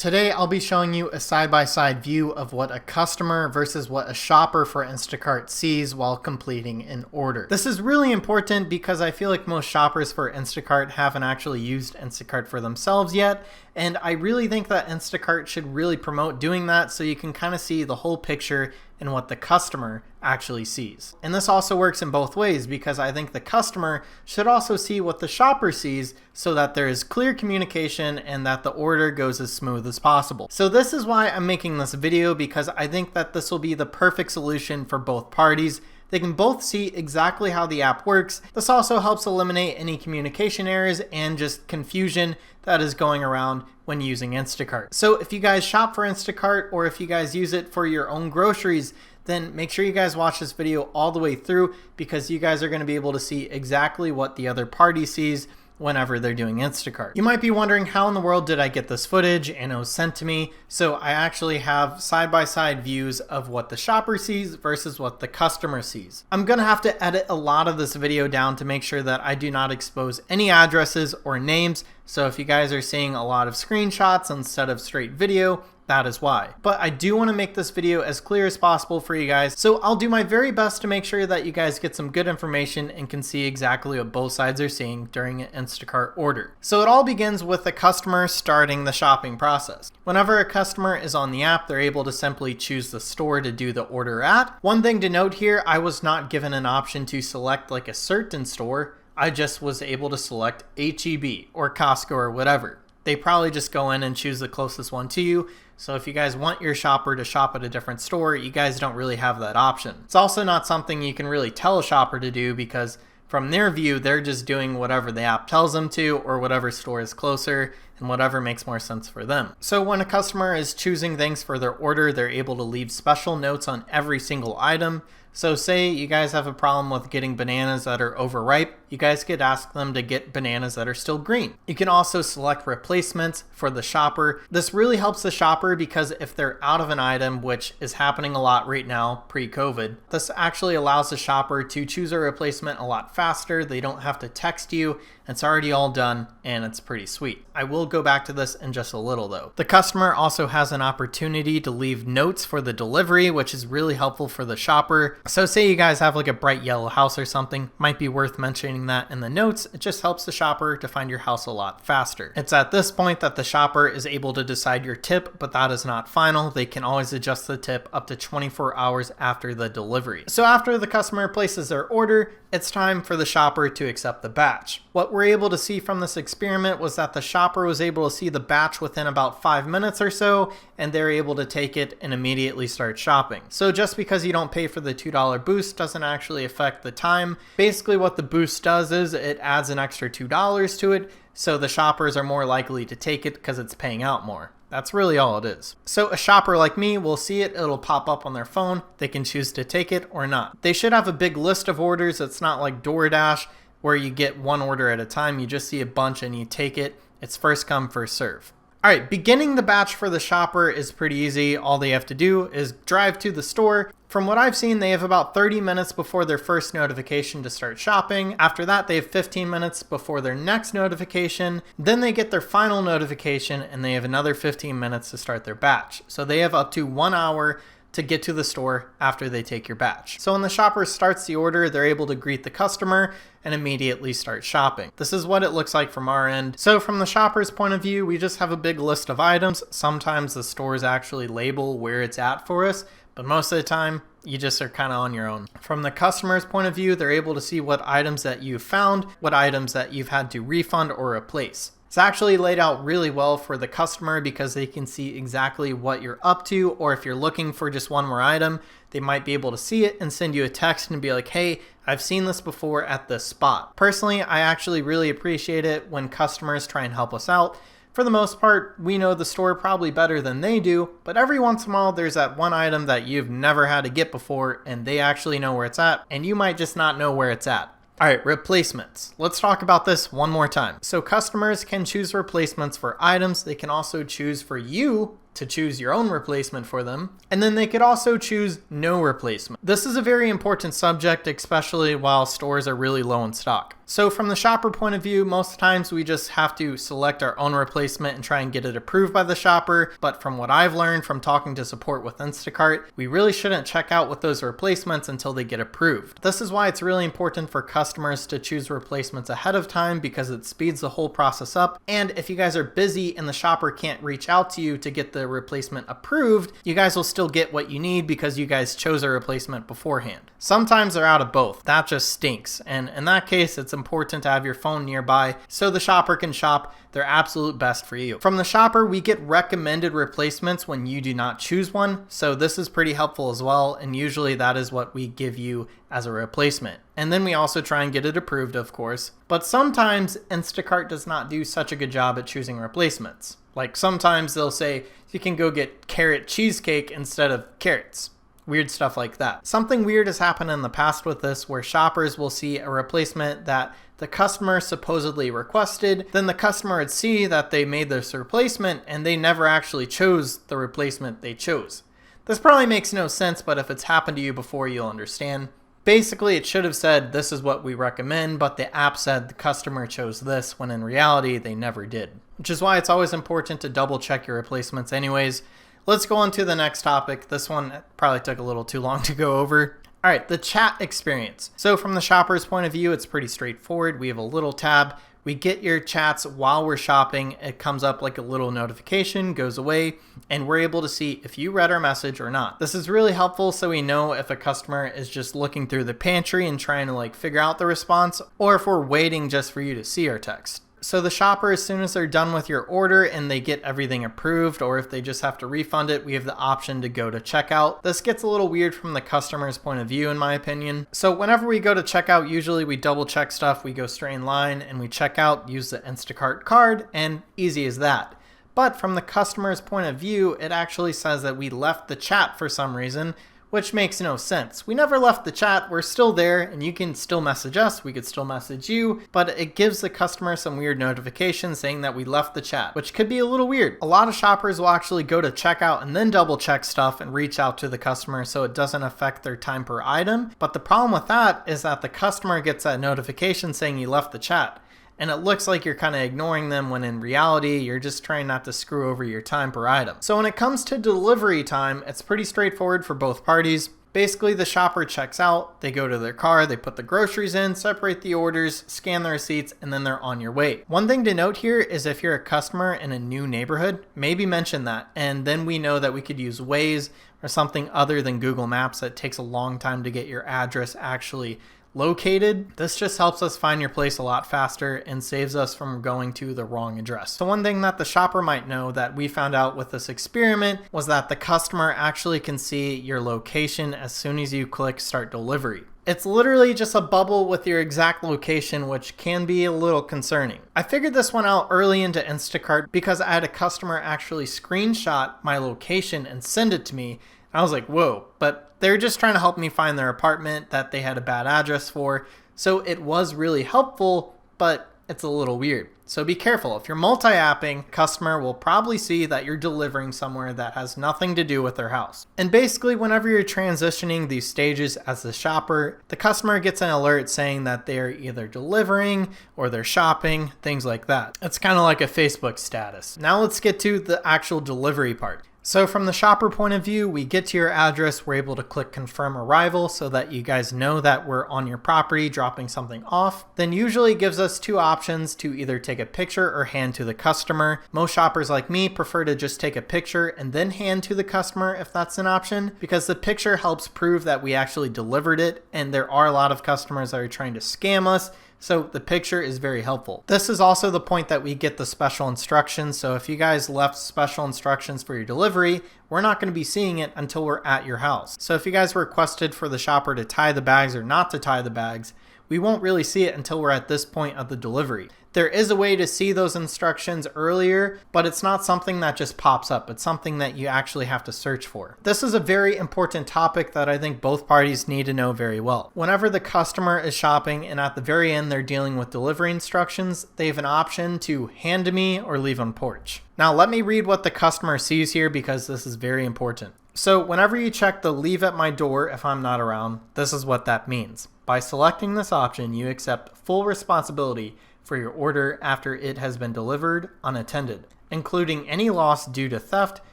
Today I'll be showing you a side-by-side view of what a customer versus what a shopper for Instacart sees while completing an order. This is really important because I feel like most shoppers for Instacart haven't actually used Instacart for themselves yet, and I really think that Instacart should really promote doing that so you can kind of see the whole picture and what the customer actually sees. And this also works in both ways because I think the customer should also see what the shopper sees so that there is clear communication and that the order goes as smooth as possible. So this is why I'm making this video, because I think that this will be the perfect solution for both parties. They can both see exactly how the app works. This also helps eliminate any communication errors and just confusion that is going around when using Instacart. So if you guys shop for Instacart or if you guys use it for your own groceries, then make sure you guys watch this video all the way through, because you guys are going to be able to see exactly what the other party sees whenever they're doing Instacart. You might be wondering, how in the world did I get this footage and it was sent to me? So I actually have side-by-side views of what the shopper sees versus what the customer sees. I'm gonna have to edit a lot of this video down to make sure that I do not expose any addresses or names. So if you guys are seeing a lot of screenshots instead of straight video, that is why. But I do want to make this video as clear as possible for you guys, so I'll do my very best to make sure that you guys get some good information and can see exactly what both sides are seeing during an Instacart order. So it all begins with the customer starting the shopping process. Whenever a customer is on the app, they're able to simply choose the store to do the order at. One thing to note here, I was not given an option to select like a certain store. I just was able to select HEB or Costco or whatever. They probably just go in and choose the closest one to you. So if you guys want your shopper to shop at a different store, you guys don't really have that option. It's also not something you can really tell a shopper to do, because from their view, they're just doing whatever the app tells them to, or whatever store is closer and whatever makes more sense for them. So when a customer is choosing things for their order, they're able to leave special notes on every single item. So say you guys have a problem with getting bananas that are overripe, you guys could ask them to get bananas that are still green. You can also select replacements for the shopper. This really helps the shopper because if they're out of an item, which is happening a lot right now pre-COVID, this actually allows the shopper to choose a replacement a lot faster. They don't have to text you. It's already all done and it's pretty sweet. I will go back to this in just a little though. The customer also has an opportunity to leave notes for the delivery, which is really helpful for the shopper. So say you guys have like a bright yellow house or something, might be worth mentioning that in the notes. It just helps the shopper to find your house a lot faster. It's at this point that the shopper is able to decide your tip, but that is not final. They can always adjust the tip up to 24 hours after the delivery. So after the customer places their order, it's time for the shopper to accept the batch. What we're able to see from this experiment was that the shopper was able to see the batch within about 5 minutes or so, and they're able to take it and immediately start shopping. So just because you don't pay for the $2 boost doesn't actually affect the time. Basically what the boost does is it adds an extra $2 to it, so the shoppers are more likely to take it because it's paying out more. That's really all it is. So a shopper like me will see it, it'll pop up on their phone, they can choose to take it or not. They should have a big list of orders. It's not like DoorDash where you get one order at a time, you just see a bunch and you take it. It's first come, first serve. All right, beginning the batch for the shopper is pretty easy. All they have to do is drive to the store. From what I've seen, they have about 30 minutes before their first notification to start shopping. After that, they have 15 minutes before their next notification. Then they get their final notification and they have another 15 minutes to start their batch. So they have up to 1 hour to get to the store after they take your batch. So when the shopper starts the order, they're able to greet the customer and immediately start shopping. This is what it looks like from our end. So from the shopper's point of view, we just have a big list of items. Sometimes the stores actually label where it's at for us, but most of the time, you just are kind of on your own. From the customer's point of view, they're able to see what items that you've found, what items that you've had to refund or replace. It's actually laid out really well for the customer because they can see exactly what you're up to, or if you're looking for just one more item, they might be able to see it and send you a text and be like, hey, I've seen this before at this spot. Personally, I actually really appreciate it when customers try and help us out. For the most part, we know the store probably better than they do, but every once in a while there's that one item that you've never had to get before and they actually know where it's at, and you might just not know where it's at. All right, replacements. Let's talk about this one more time. So customers can choose replacements for items. They can also choose for you to choose your own replacement for them, and then they could also choose no replacement. This is a very important subject, especially while stores are really low in stock. So from the shopper point of view, most times we just have to select our own replacement and try and get it approved by the shopper. But from what I've learned from talking to support with Instacart, we really shouldn't check out with those replacements until they get approved. This is why it's really important for customers to choose replacements ahead of time, because it speeds the whole process up. And if you guys are busy and the shopper can't reach out to you to get the replacement approved, you guys will still get what you need because you guys chose a replacement beforehand. Sometimes they're out of both. That just stinks. And in that case, it's important to have your phone nearby so the shopper can shop their absolute best for you. From the shopper, we get recommended replacements when you do not choose one. So this is pretty helpful as well. And usually that is what we give you as a replacement. And then we also try and get it approved, of course. But sometimes Instacart does not do such a good job at choosing replacements. Like sometimes they'll say you can go get carrot cheesecake instead of carrots. Weird stuff like that. Something weird has happened in the past with this, where shoppers will see a replacement that the customer supposedly requested. Then the customer would see that they made this replacement and they never actually chose the replacement they chose. This probably makes no sense, but if it's happened to you before, you'll understand. Basically, it should have said, this is what we recommend, but the app said the customer chose this, when in reality, they never did. Which is why it's always important to double check your replacements anyways. Let's go on to the next topic. This one probably took a little too long to go over. All right, the chat experience. So from the shopper's point of view, it's pretty straightforward. We have a little tab. We get your chats while we're shopping. It comes up like a little notification, goes away, and we're able to see if you read our message or not. This is really helpful so we know if a customer is just looking through the pantry and trying to figure out the response, or if we're waiting just for you to see our text. So the shopper, as soon as they're done with your order and they get everything approved, or if they just have to refund it, we have the option to go to checkout. This gets a little weird from the customer's point of view, in my opinion. So whenever we go to checkout, usually we double check stuff. We go straight in line and we check out, use the Instacart card, and easy as that. But from the customer's point of view, it actually says that we left the chat for some reason, which makes no sense. We never left the chat. We're still there, and you can still message us. We could still message you, but it gives the customer some weird notification saying that we left the chat, which could be a little weird. A lot of shoppers will actually go to checkout and then double check stuff and reach out to the customer so it doesn't affect their time per item. But the problem with that is that the customer gets that notification saying you left the chat, and it looks like you're kind of ignoring them, when in reality, you're just trying not to screw over your time per item. So when it comes to delivery time, it's pretty straightforward for both parties. Basically, the shopper checks out, they go to their car, they put the groceries in, separate the orders, scan the receipts, and then they're on your way. One thing to note here is if you're a customer in a new neighborhood, maybe mention that, and then we know that we could use Waze or something other than Google Maps that takes a long time to get your address actually located. This just helps us find your place a lot faster and saves us from going to the wrong address. So one thing that the shopper might know that we found out with this experiment was that the customer actually can see your location as soon as you click start delivery. It's literally just a bubble with your exact location, which can be a little concerning. I figured this one out early into Instacart because I had a customer actually screenshot my location and send it to me. I was like, whoa, but they're just trying to help me find their apartment that they had a bad address for. So it was really helpful, but it's a little weird. So be careful. If you're multi-apping, customer will probably see that you're delivering somewhere that has nothing to do with their house. And basically, whenever you're transitioning these stages as the shopper, the customer gets an alert saying that they're either delivering or they're shopping, things like that. It's kind of like a Facebook status. Now let's get to the actual delivery part. So from the shopper point of view, we get to your address, we're able to click confirm arrival so that you guys know that we're on your property dropping something off. Then usually gives us two options to either take a picture or hand to the customer. Most shoppers like me prefer to just take a picture and then hand to the customer if that's an option, because the picture helps prove that we actually delivered it, and there are a lot of customers that are trying to scam us. So the picture is very helpful. This is also the point that we get the special instructions. So if you guys left special instructions for your delivery, we're not going to be seeing it until we're at your house. So if you guys requested for the shopper to tie the bags or not to tie the bags, we won't really see it until we're at this point of the delivery. There is a way to see those instructions earlier, but it's not something that just pops up. It's something that you actually have to search for. This is a very important topic that I think both parties need to know very well. Whenever the customer is shopping and at the very end they're dealing with delivery instructions, they have an option to hand to me or leave on porch. Now let me read what the customer sees here because this is very important. So whenever you check the leave at my door if I'm not around, this is what that means. By selecting this option, you accept full responsibility for your order after it has been delivered unattended, including any loss due to theft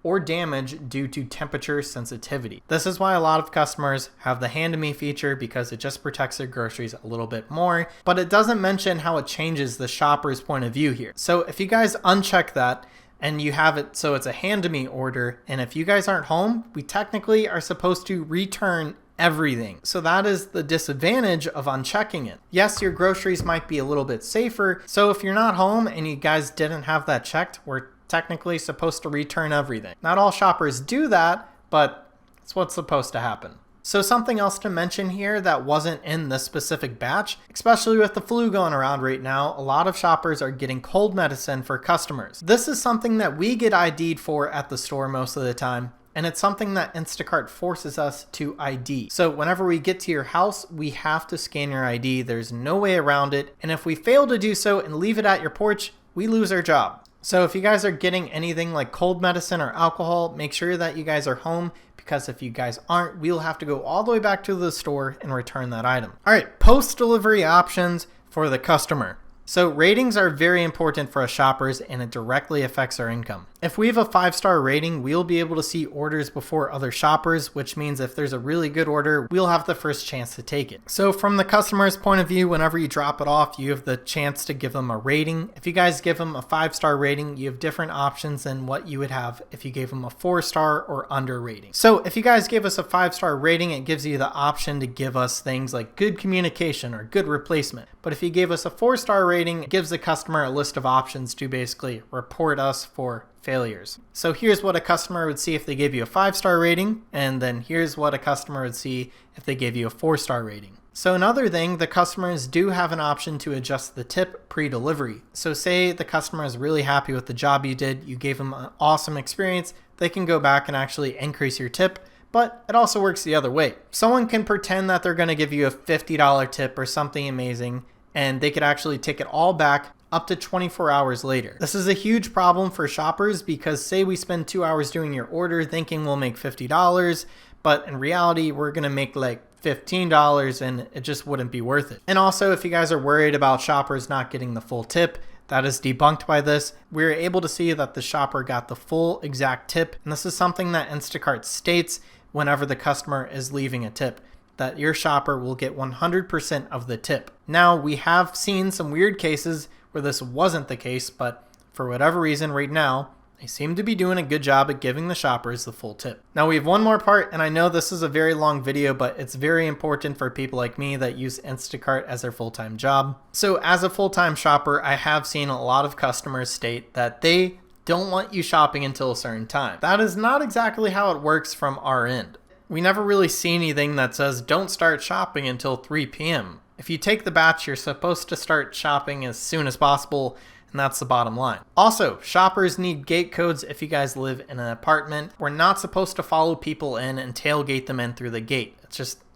or damage due to temperature sensitivity. This is why a lot of customers have the hand to me feature because it just protects their groceries a little bit more, but it doesn't mention how it changes the shopper's point of view here. So if you guys uncheck that, and you have it so it's a hand to me order, and if you guys aren't home, we technically are supposed to return everything. So that is the disadvantage of unchecking it. Yes, your groceries might be a little bit safer. So if you're not home and you guys didn't have that checked, we're technically supposed to return everything. Not all shoppers do that, but it's what's supposed to happen. So something else to mention here that wasn't in this specific batch, especially with the flu going around right now, a lot of shoppers are getting cold medicine for customers. This is something that we get ID'd for at the store most of the time, and it's something that Instacart forces us to ID. So whenever we get to your house, we have to scan your ID. There's no way around it, and if we fail to do so and leave it at your porch, we lose our job. So if you guys are getting anything like cold medicine or alcohol, make sure that you guys are home, because if you guys aren't, we'll have to go all the way back to the store and return that item. All right, post-delivery options for the customer. So ratings are very important for us shoppers, and it directly affects our income. If we have a 5-star rating, we'll be able to see orders before other shoppers, which means if there's a really good order, we'll have the first chance to take it. So from the customer's point of view, whenever you drop it off, you have the chance to give them a rating. If you guys give them a 5-star rating, you have different options than what you would have if you gave them a 4-star or under rating. So if you guys give us a 5-star rating, it gives you the option to give us things like good communication or good replacement. But if you gave us a 4-star rating, it gives the customer a list of options to basically report us for failures. So here's what a customer would see if they gave you a 5-star rating, and then here's what a customer would see if they gave you a 4-star rating. So another thing, the customers do have an option to adjust the tip pre-delivery. So say the customer is really happy with the job you did, you gave them an awesome experience, they can go back and actually increase your tip. But it also works the other way. Someone can pretend that they're going to give you a $50 tip or something amazing, and they could actually take it all back up to 24 hours later. This is a huge problem for shoppers because say we spend 2 hours doing your order thinking we'll make $50, but in reality, we're going to make like $15 and it just wouldn't be worth it. And also, if you guys are worried about shoppers not getting the full tip, that is debunked by this. We're able to see that the shopper got the full exact tip. And this is something that Instacart states whenever the customer is leaving a tip, that your shopper will get 100% of the tip. Now, we have seen some weird cases where this wasn't the case, but for whatever reason right now, they seem to be doing a good job at giving the shoppers the full tip. Now we have one more part, and I know this is a very long video, but it's very important for people like me that use Instacart as their full-time job. So as a full-time shopper, I have seen a lot of customers state that they don't want you shopping until a certain time. That is not exactly how it works from our end. We never really see anything that says don't start shopping until 3 p.m. If you take the batch, you're supposed to start shopping as soon as possible, and that's the bottom line. Also, shoppers need gate codes if you guys live in an apartment. We're not supposed to follow people in and tailgate them in through the gate.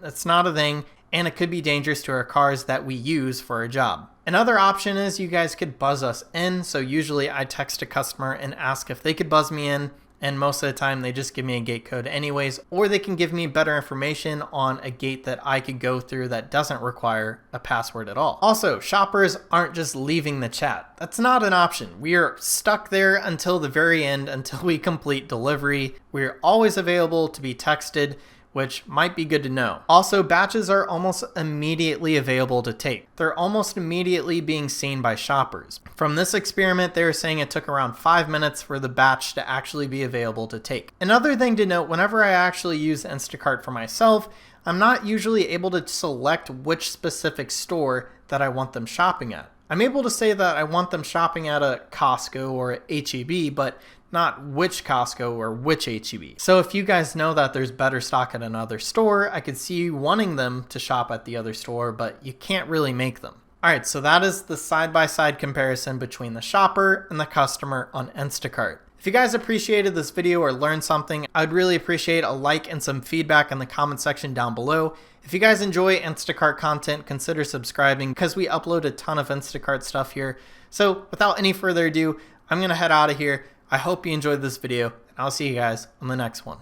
It's not a thing, and it could be dangerous to our cars that we use for a job. Another option is you guys could buzz us in. So usually I text a customer and ask if they could buzz me in. And most of the time they just give me a gate code anyways, or they can give me better information on a gate that I could go through that doesn't require a password at all. Also, shoppers aren't just leaving the chat. That's not an option. We are stuck there until the very end, until we complete delivery. We're always available to be texted, which might be good to know. Also, batches are almost immediately available to take. They're almost immediately being seen by shoppers. From this experiment, they were saying it took around 5 minutes for the batch to actually be available to take. Another thing to note, whenever I actually use Instacart for myself, I'm not usually able to select which specific store that I want them shopping at. I'm able to say that I want them shopping at a Costco or HEB, but not which Costco or which HEB. So if you guys know that there's better stock at another store, I could see you wanting them to shop at the other store, but you can't really make them. All right, so that is the side-by-side comparison between the shopper and the customer on Instacart. If you guys appreciated this video or learned something, I'd really appreciate a like and some feedback in the comment section down below. If you guys enjoy Instacart content, consider subscribing because we upload a ton of Instacart stuff here. So without any further ado, I'm gonna head out of here. I hope you enjoyed this video, and I'll see you guys on the next one.